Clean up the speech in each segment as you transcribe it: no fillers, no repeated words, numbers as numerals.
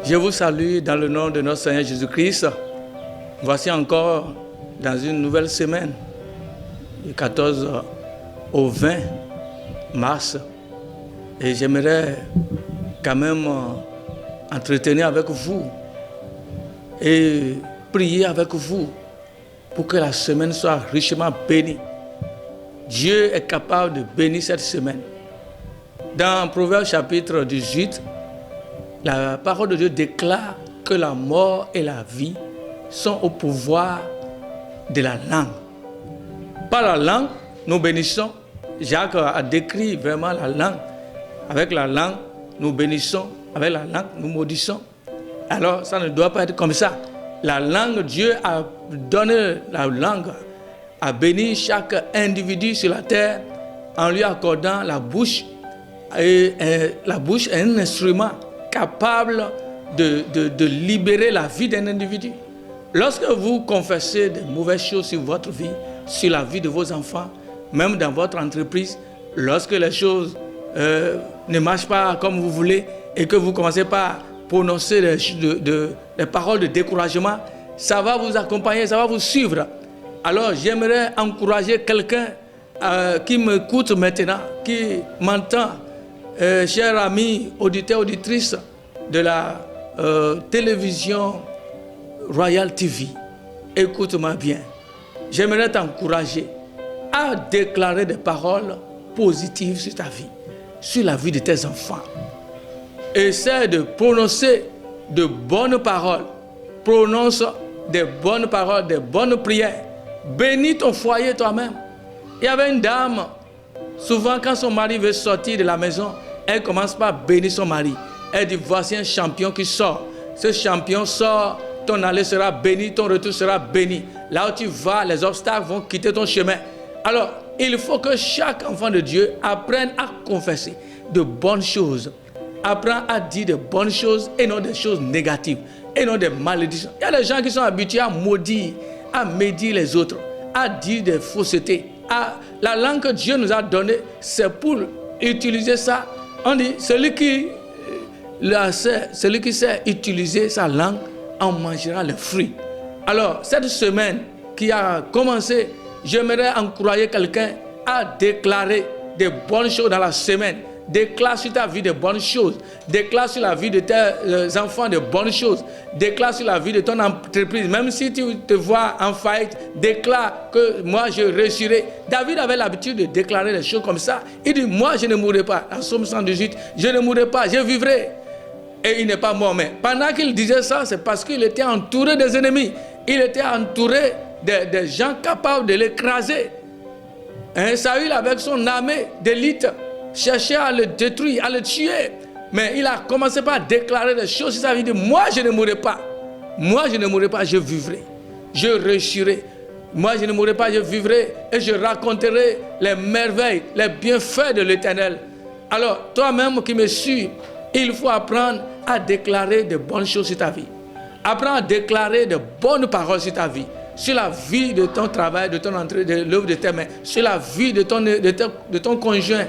Je vous salue dans le nom de notre Seigneur Jésus-Christ. Voici encore dans une nouvelle semaine, du 14 au 20 mars. Et j'aimerais quand même entretenir avec vous et prier avec vous pour que la semaine soit richement bénie. Dieu est capable de bénir cette semaine. Dans Proverbe chapitre 18, la parole de Dieu déclare que la mort et la vie sont au pouvoir de la langue. Par la langue, nous bénissons. Jacques a décrit vraiment la langue. Avec la langue, nous bénissons. Avec la langue, nous maudissons. Alors, ça ne doit pas être comme ça. La langue, Dieu a donné la langue, a béni chaque individu sur la terre en lui accordant la bouche. Et la bouche est un instrument capable de libérer la vie d'un individu. Lorsque vous confessez de mauvaises choses sur votre vie, sur la vie de vos enfants, même dans votre entreprise, lorsque les choses ne marchent pas comme vous voulez et que vous commencez par prononcer des paroles de découragement, ça va vous accompagner, ça va vous suivre. Alors j'aimerais encourager quelqu'un qui m'écoute maintenant, qui m'entend, cher ami, auditeur, auditrice de la télévision Royal TV, écoute-moi bien. J'aimerais t'encourager à déclarer des paroles positives sur ta vie, sur la vie de tes enfants. Essaie de prononcer de bonnes paroles. Prononce des bonnes paroles, des bonnes prières. Bénis ton foyer toi-même. Il y avait une dame, souvent quand son mari veut sortir de la maison, elle commence par bénir son mari. Elle dit, voici un champion qui sort. Ce champion sort, ton aller sera béni, ton retour sera béni. Là où tu vas, les obstacles vont quitter ton chemin. Alors, il faut que chaque enfant de Dieu apprenne à confesser de bonnes choses. Apprends à dire de bonnes choses et non des choses négatives, et non des malédictions. Il y a des gens qui sont habitués à maudire, à médire les autres, à dire des faussetés. La langue que Dieu nous a donnée, c'est pour utiliser ça. On dit, celui qui sait utiliser sa langue en mangera les fruits. Alors, cette semaine qui a commencé, j'aimerais encourager quelqu'un à déclarer des bonnes choses dans la semaine. Déclare sur ta vie de bonnes choses. Déclare sur la vie de tes enfants de bonnes choses. Déclare sur la vie de ton entreprise. Même si tu te vois en faillite, déclare que moi je réussirai. David avait l'habitude de déclarer des choses comme ça. Il dit, moi je ne mourrai pas. En Psaume 118, je ne mourrai pas, je vivrai. Et il n'est pas mort. Mais pendant qu'il disait ça, c'est parce qu'il était entouré des ennemis. Il était entouré des gens capables de l'écraser. Saül, avec son armée d'élite, cherchait à le détruire, à le tuer. Mais il a commencé par déclarer des choses. Il avait dit, moi je ne mourrai pas. Moi je ne mourrai pas, je vivrai. Je réussirai. Moi je ne mourrai pas, je vivrai. Et je raconterai les merveilles, les bienfaits de l'Éternel. Alors, toi-même qui me suis, il faut apprendre à déclarer de bonnes choses sur ta vie. Apprends à déclarer de bonnes paroles sur ta vie. Sur la vie de ton travail, de ton entrée, de l'œuvre de tes mains. Sur la vie de ton conjoint.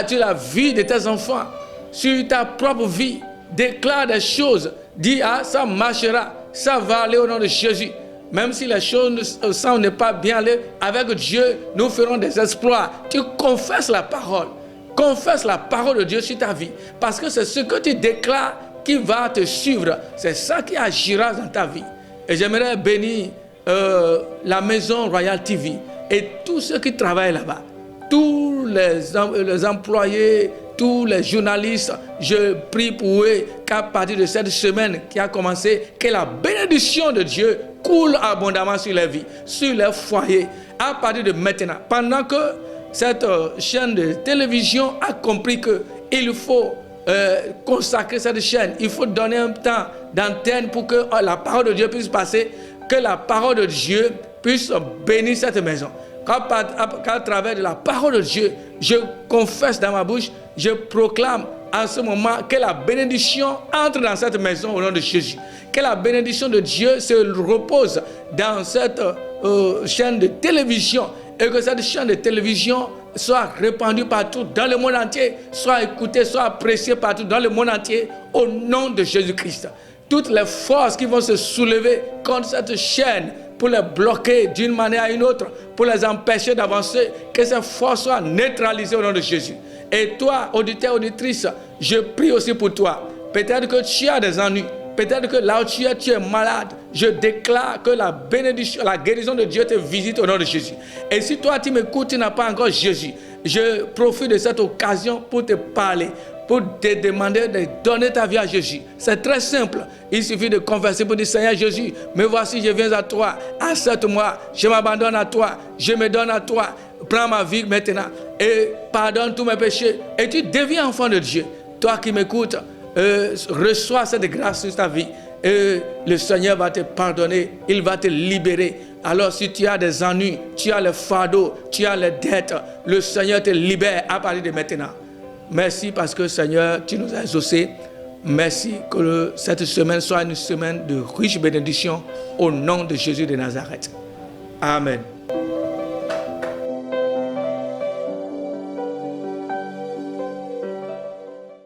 Sur la vie de tes enfants. Sur ta propre vie. Déclare des choses. Dis, ça marchera. Ça va aller au nom de Jésus. Même si les choses ça n'est pas bien aller, avec Dieu, nous ferons des exploits. Tu confesses la parole. Confesse la parole de Dieu sur ta vie. Parce que c'est ce que tu déclares qui va te suivre. C'est ça qui agira dans ta vie. Et j'aimerais bénir la maison Royal TV et tous ceux qui travaillent là-bas. Tous les employés, tous les journalistes, je prie pour eux qu'à partir de cette semaine qui a commencé, que la bénédiction de Dieu coule abondamment sur les vies, sur les foyers. À partir de maintenant, pendant que cette chaîne de télévision a compris qu'il faut consacrer cette chaîne, il faut donner un temps d'antenne pour que la parole de Dieu puisse passer, que la parole de Dieu puisse bénir cette maison. Qu'à travers de la parole de Dieu, je confesse dans ma bouche, je proclame en ce moment que la bénédiction entre dans cette maison au nom de Jésus. Que la bénédiction de Dieu se repose dans cette chaîne de télévision et que cette chaîne de télévision soit répandu partout dans le monde entier, soit écouté, soit apprécié partout dans le monde entier, au nom de Jésus-Christ. Toutes les forces qui vont se soulever contre cette chaîne pour les bloquer d'une manière à une autre, pour les empêcher d'avancer, que ces forces soient neutralisées au nom de Jésus. Et toi, auditeur, auditrice, je prie aussi pour toi. Peut-être que tu as des ennuis. Peut-être que là où tu es malade. Je déclare que la bénédiction, la guérison de Dieu te visite au nom de Jésus. Et si toi, tu m'écoutes, tu n'as pas encore Jésus, je profite de cette occasion pour te parler, pour te demander de donner ta vie à Jésus. C'est très simple. Il suffit de confesser pour dire, Seigneur Jésus, me voici, je viens à toi. Accepte-moi, je m'abandonne à toi, je me donne à toi. Prends ma vie maintenant et pardonne tous mes péchés. Et tu deviens enfant de Dieu. Toi qui m'écoutes, reçois cette grâce sur ta vie. Et le Seigneur va te pardonner, il va te libérer. Alors si tu as des ennuis, tu as les fardeaux, tu as les dettes, le Seigneur te libère à partir de maintenant. Merci parce que Seigneur, tu nous as exaucés. Merci que cette semaine soit une semaine de riche bénédiction au nom de Jésus de Nazareth. Amen.